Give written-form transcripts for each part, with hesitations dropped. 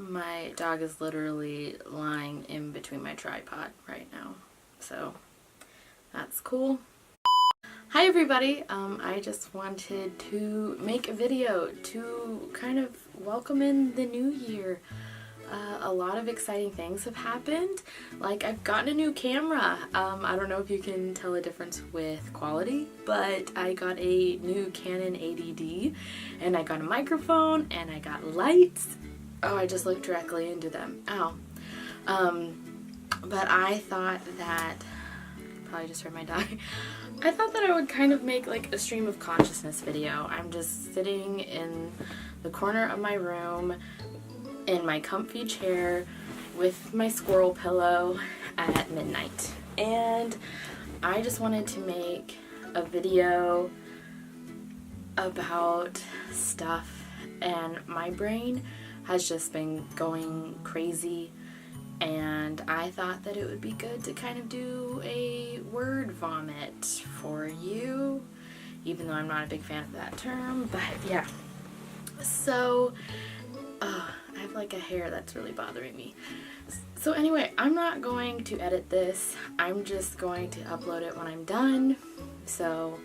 My dog is literally lying in between my tripod right now, so that's cool. Hi everybody, I just wanted to make a video to kind of welcome in the new year. A lot of exciting things have happened. Like, I've gotten a new camera. I don't know if you can tell a difference with quality, but I got a new Canon 80D, and I got a microphone, and I got lights. Oh, I just looked directly into them. Ow. But I thought that, probably just heard my dog. I thought that I would kind of make like a stream of consciousness video. I'm just sitting in the corner of my room in my comfy chair with my squirrel pillow at midnight. And I just wanted to make a video about stuff, and my brain has just been going crazy, and I thought that it would be good to kind of do a word vomit for you, even though I'm not a big fan of that term, but yeah. So, I have like a hair that's really bothering me. So anyway, I'm not going to edit this. I'm just going to upload it when I'm done. So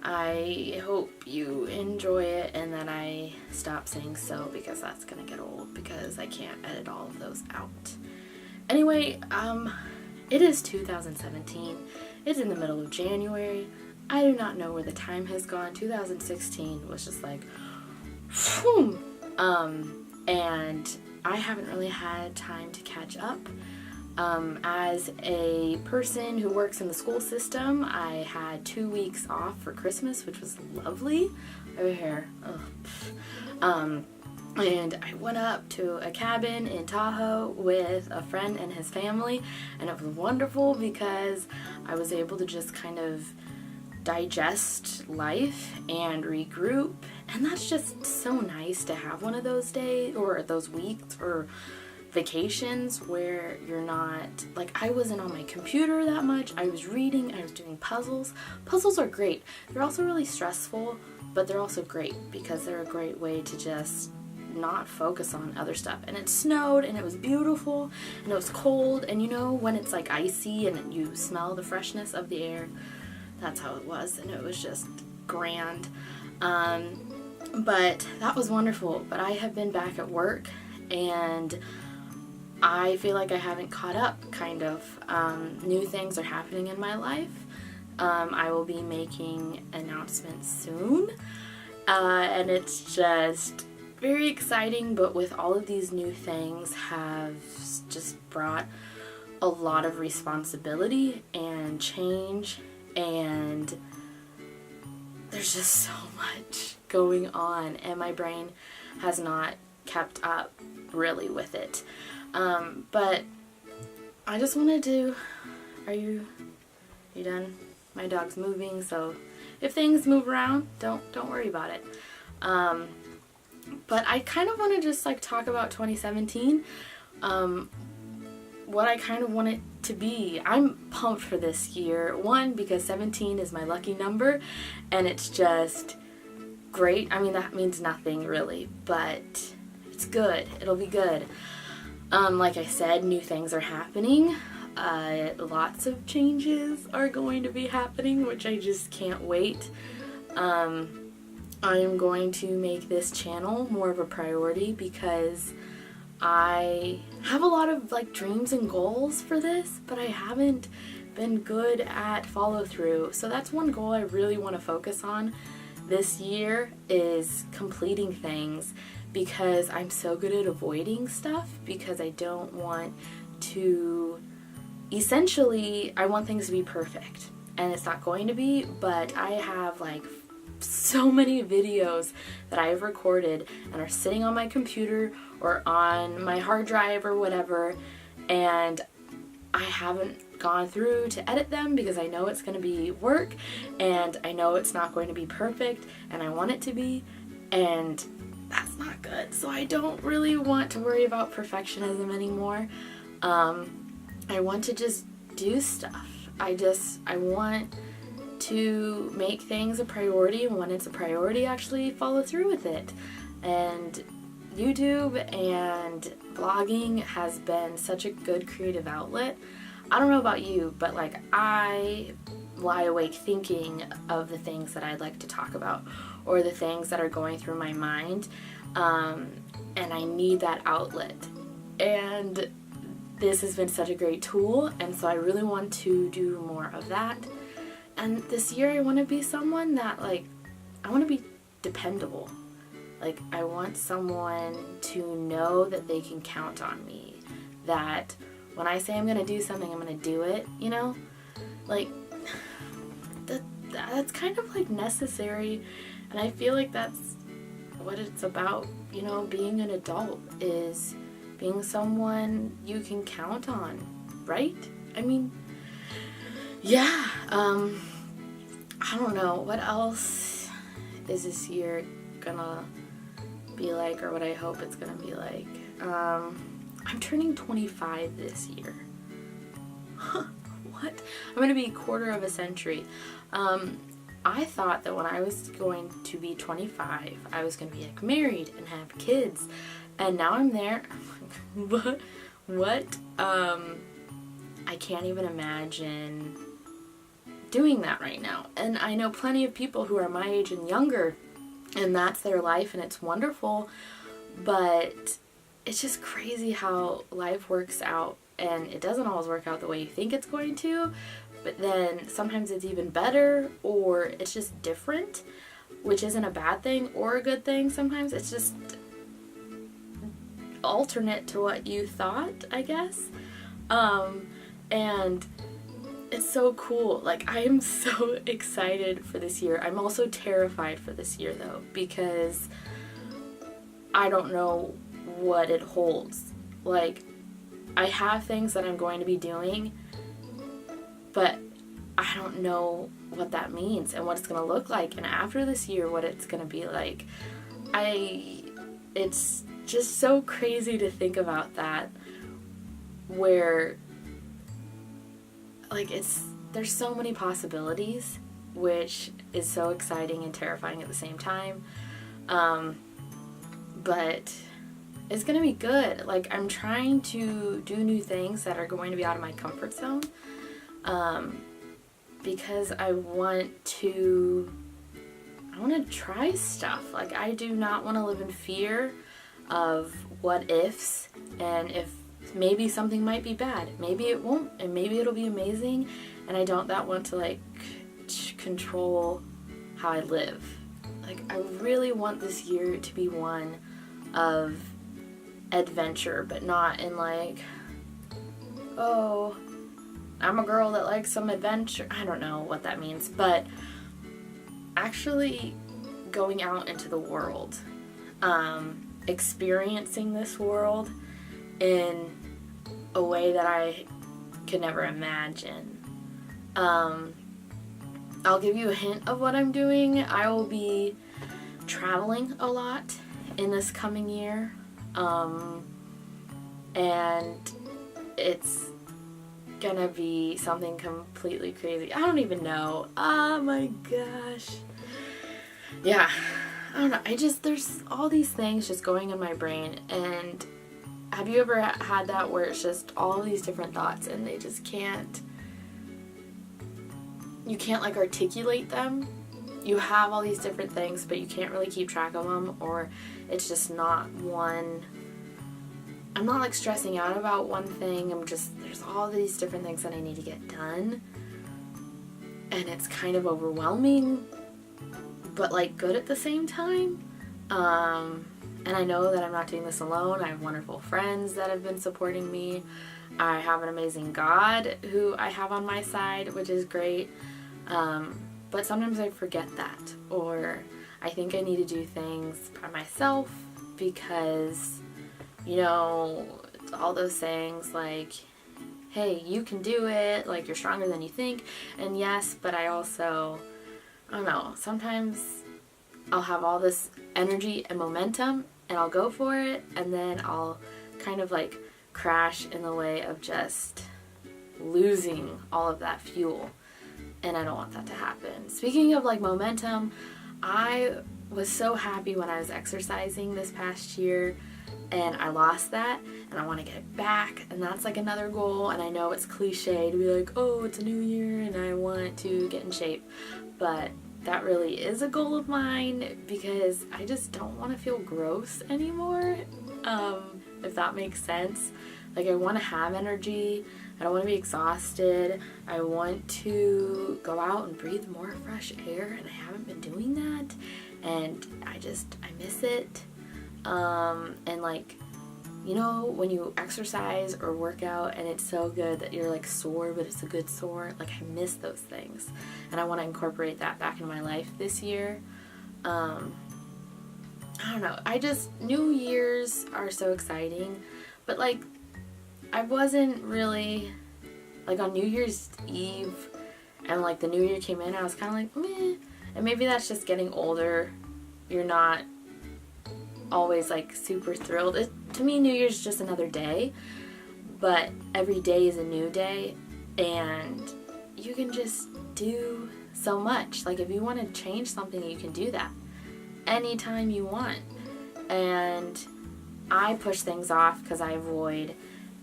I hope you enjoy it and that I stop saying so, because that's gonna get old because I can't edit all of those out. Anyway, it is 2017. It's in the middle of January. I do not know where the time has gone. 2016 was just like, whew. And I haven't really had time to catch up. As a person who works in the school system, I had 2 weeks off for Christmas, which was lovely. Over here. And I went up to a cabin in Tahoe with a friend and his family, and it was wonderful because I was able to just kind of digest life and regroup, and that's just so nice to have one of those days or those weeks or vacations where you're not, like, I wasn't on my computer that much. I was reading, I was doing puzzles. Puzzles are great. They're also really stressful, but they're also great because they're a great way to just not focus on other stuff. And it snowed, and it was beautiful, and it was cold, and you know when it's like icy and you smell the freshness of the air? That's how it was, and it was just grand. But that was wonderful. But I have been back at work, and I feel like I haven't caught up, kind of. New things are happening in my life. I will be making announcements soon, and it's just very exciting, but with all of these new things have just brought a lot of responsibility and change, and there's just so much going on, and my brain has not kept up really with it. But I just wanted to, are you done? My dog's moving, so if things move around, don't worry about it. But I kind of want to just like talk about 2017, what I kind of want it to be. I'm pumped for this year. One, because 17 is my lucky number, and it's just great. I mean, that means nothing really, but it's good. It'll be good. Like I said, new things are happening. Lots of changes are going to be happening, which I just can't wait. I am going to make this channel more of a priority because I have a lot of like dreams and goals for this, but I haven't been good at follow through. So that's one goal I really want to focus on this year, is completing things, because I'm so good at avoiding stuff because I don't want to, essentially I want things to be perfect, and it's not going to be, but I have like so many videos that I have recorded and are sitting on my computer or on my hard drive or whatever, and I haven't gone through to edit them because I know it's going to be work, and I know it's not going to be perfect, and I want it to be, and that's not good. So I don't really want to worry about perfectionism anymore. I want to just do stuff. I want to make things a priority, and when it's a priority, actually follow through with it. And YouTube and blogging has been such a good creative outlet. I don't know about you, but like I lie awake thinking of the things that I'd like to talk about or the things that are going through my mind, and I need that outlet. And this has been such a great tool, and so I really want to do more of that. And this year I want to be someone that, like, I want to be dependable. Like, I want someone to know that they can count on me, that when I say I'm going to do something, I'm going to do it, you know? Like, that's kind of like necessary, and I feel like that's what it's about, you know, being an adult, is being someone you can count on, right? I mean, yeah, I don't know, what else is this year gonna be like, or what I hope it's gonna be like. I'm turning 25 this year. What? I'm gonna be a quarter of a century. I thought that when I was going to be 25, I was gonna be like married and have kids, and now I'm there. What? I can't even imagine doing that right now. And I know plenty of people who are my age and younger, and that's their life, and it's wonderful, but it's just crazy how life works out, and it doesn't always work out the way you think it's going to, but then sometimes it's even better, or it's just different, which isn't a bad thing or a good thing. Sometimes it's just alternate to what you thought, I guess. And it's so cool. Like, I am so excited for this year. I'm also terrified for this year, though, because I don't know what it holds. Like, I have things that I'm going to be doing, but I don't know what that means and what it's going to look like, and after this year, what it's going to be like. It's just so crazy to think about that, where, like, there's so many possibilities, which is so exciting and terrifying at the same time. But it's gonna be good. Like, I'm trying to do new things that are going to be out of my comfort zone, because I want to try stuff. Like, I do not want to live in fear of what ifs, and if maybe something might be bad, maybe it won't, and maybe it'll be amazing, and I don't want to, like, control how I live. Like, I really want this year to be one of adventure, but not in, like, oh, I'm a girl that likes some adventure. I don't know what that means, but actually going out into the world, experiencing this world in a way that I could never imagine. I'll give you a hint of what I'm doing. I will be traveling a lot in this coming year, and it's gonna be something completely crazy. I don't even know. Oh my gosh. Yeah, I don't know. There's all these things just going in my brain, and have you ever had that where it's just all these different thoughts and they just you can't like articulate them? You have all these different things, but you can't really keep track of them, or it's just not one. I'm not like stressing out about one thing. There's all these different things that I need to get done, and it's kind of overwhelming, but like good at the same time. And I know that I'm not doing this alone. I have wonderful friends that have been supporting me. I have an amazing God who I have on my side, which is great. But sometimes I forget that, or I think I need to do things by myself because, you know, all those sayings like, hey, you can do it, like, you're stronger than you think. And yes, but I don't know, sometimes I'll have all this energy and momentum and I'll go for it, and then I'll kind of like crash in the way of just losing all of that fuel. And I don't want that to happen. Speaking of like momentum, I was so happy when I was exercising this past year and I lost that, and I want to get it back, and that's like another goal. And I know it's cliche to be like, oh, it's a new year and I want to get in shape, but that really is a goal of mine because I just don't want to feel gross anymore, if that makes sense. Like, I want to have energy, I don't want to be exhausted, I want to go out and breathe more fresh air, and I haven't been doing that, and I miss it. And like, you know, when you exercise or work out and it's so good that you're like sore, but it's a good sore, like I miss those things. And I want to incorporate that back into my life this year. I don't know. New Year's are so exciting, but like, I wasn't really, like on New Year's Eve and like the new year came in, I was kind of like, meh. And maybe that's just getting older. You're not always like super thrilled. To me, New Year's just another day, but every day is a new day, and you can just do so much. Like, if you want to change something, you can do that anytime you want. And I push things off because I avoid,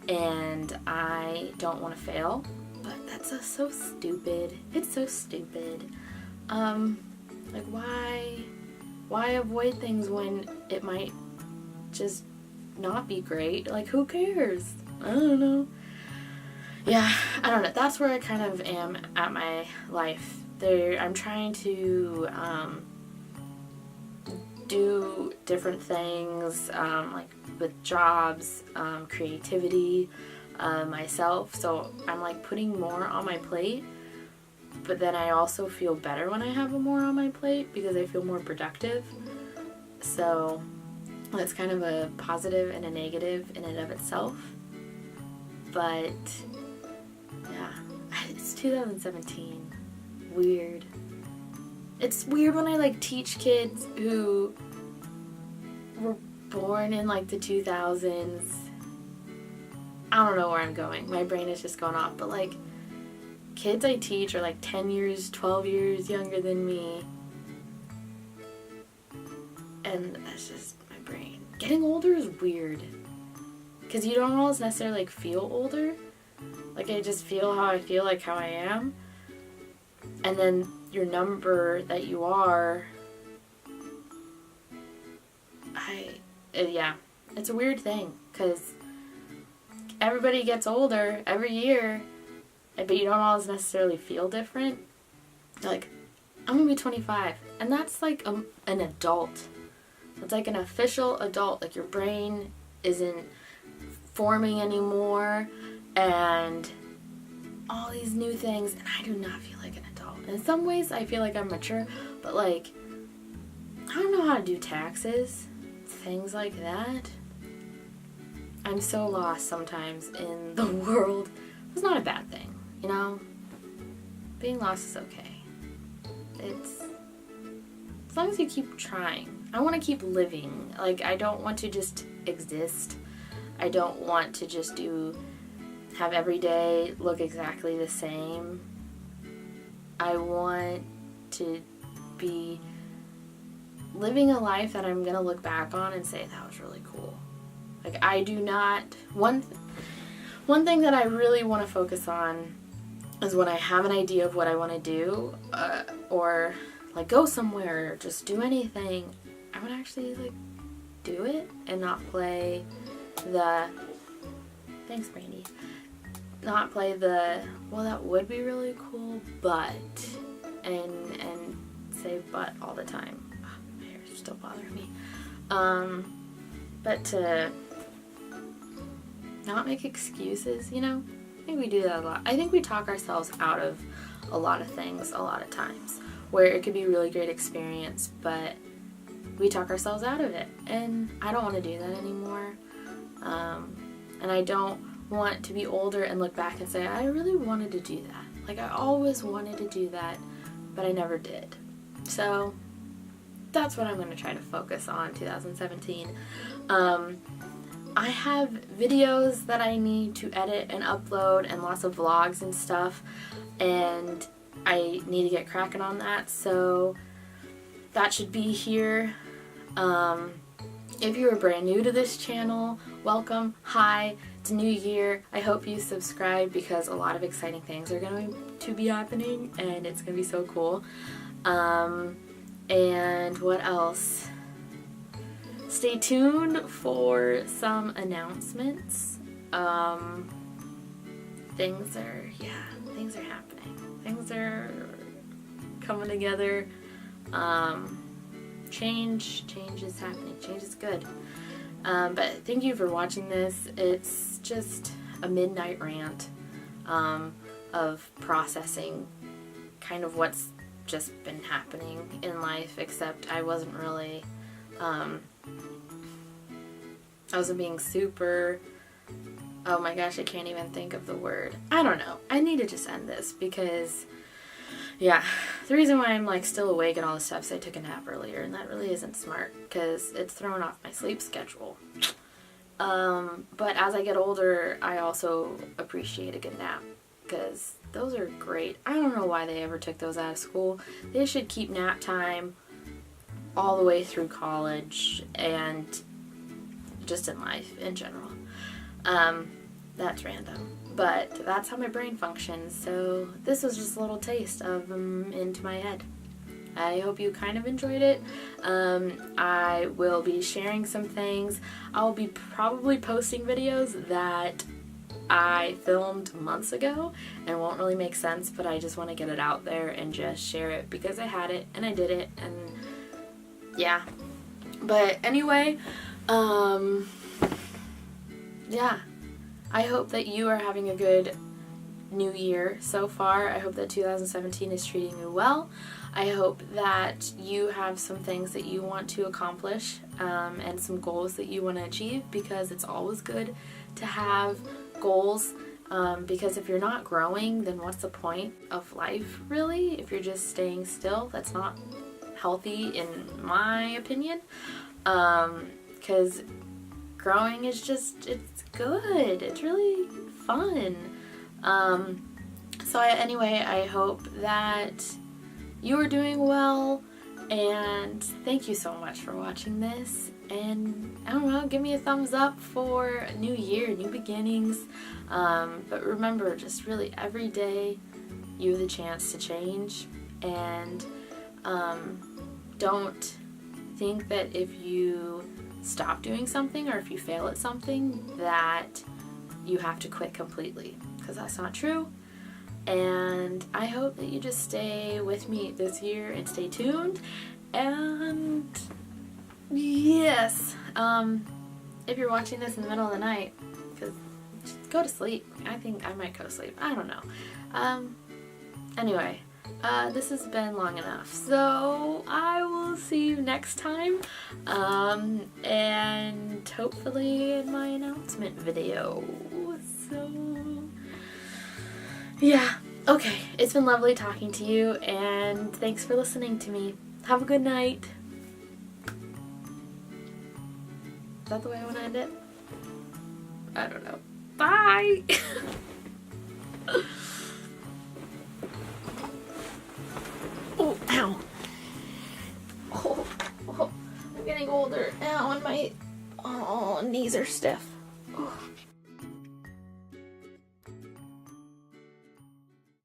and I don't want to fail, but that's so stupid. It's so stupid. Like, why avoid things when it might just not be great? Like, who cares? I don't know. Yeah, I don't know. That's where I kind of am at my life. I'm trying to do different things, like with jobs, creativity, myself. So I'm like putting more on my plate, but then I also feel better when I have more on my plate because I feel more productive. So that's kind of a positive and a negative in and of itself. But yeah, it's 2017. Weird. It's weird when I like teach kids who were born in like the 2000s. I don't know where I'm going. My brain is just going off. But like, kids I teach are like 10 years, 12 years younger than me. And that's just my brain. Getting older is weird. Because you don't always necessarily like feel older. Like, I just feel how I feel, like how I am. And then your number that you are, yeah, it's a weird thing. Because everybody gets older every year, but you don't always necessarily feel different. Like, I'm gonna be 25, and that's like an adult. It's like an official adult. Like, your brain isn't forming anymore, and all these new things, and I do not feel like an adult. And in some ways, I feel like I'm mature, but like, I don't know how to do taxes, things like that. I'm so lost sometimes in the world. It's not a bad thing, you know? Being lost is okay. It's, as long as you keep trying. I want to keep living. Like, I don't want to just exist. I don't want to just have every day look exactly the same. I want to be living a life that I'm going to look back on and say, that was really cool. Like, I do not, one thing that I really want to focus on is when I have an idea of what I want to do, or like go somewhere, or just do anything, I would actually like do it and not play the, thanks Brandy, not play the, well, that would be really cool, but, and say but all the time. Oh, my hair's still bothering me. But to not make excuses, you know? I think we do that a lot. I think we talk ourselves out of a lot of things a lot of times, where it could be a really great experience, but we talk ourselves out of it. And I don't want to do that anymore. And I don't want to be older and look back and say, I really wanted to do that. Like, I always wanted to do that, but I never did. So that's what I'm going to try to focus on 2017. I have videos that I need to edit and upload, and lots of vlogs and stuff, and I need to get cracking on that. So that should be here. If you are brand new to this channel, welcome. Hi, it's a new year. I hope you subscribe because a lot of exciting things are going to be happening and it's going to be so cool. And what else? Stay tuned for some announcements. Things are happening. Things are coming together. Change is happening. Change is good. But thank you for watching this. It's just a midnight rant of processing kind of what's just been happening in life, except I wasn't really, I wasn't being super, oh my gosh, I can't even think of the word. I don't know. I need to just end this because, yeah, the reason why I'm like still awake and all this stuff is I took a nap earlier, and that really isn't smart because it's thrown off my sleep schedule. But as I get older, I also appreciate a good nap because those are great. I don't know why they ever took those out of school. They should keep nap time all the way through college and just in life in general. That's random, but that's how my brain functions, so this was just a little taste of them into my head. I hope you kind of enjoyed it. I will be sharing some things. I'll be probably posting videos that I filmed months ago and won't really make sense, but I just want to get it out there and just share it because I had it and I did it, and yeah. But anyway, yeah, I hope that you are having a good new year so far. I hope that 2017 is treating you well. I hope that you have some things that you want to accomplish and some goals that you want to achieve, because it's always good to have goals, because if you're not growing, then what's the point of life, really? If you're just staying still, that's not healthy in my opinion, because growing is just, it's good. It's really fun. Anyway, I hope that you are doing well, and thank you so much for watching this. And I don't know, give me a thumbs up for a new year, new beginnings. But remember, just really every day you have the chance to change, and don't think that if you stop doing something or if you fail at something that you have to quit completely, because that's not true. And I hope that you just stay with me this year and stay tuned. And yes, if you're watching this in the middle of the night, because just go to sleep. I think I might go to sleep. I don't know. Anyway, this has been long enough, so I will see you next time, and hopefully in my announcement video. So yeah, okay, it's been lovely talking to you, and thanks for listening to me. Have a good night. Is that the way I want to end it? I don't know. Bye! Oh, ow. Oh, I'm getting older. Ow, and my knees are stiff.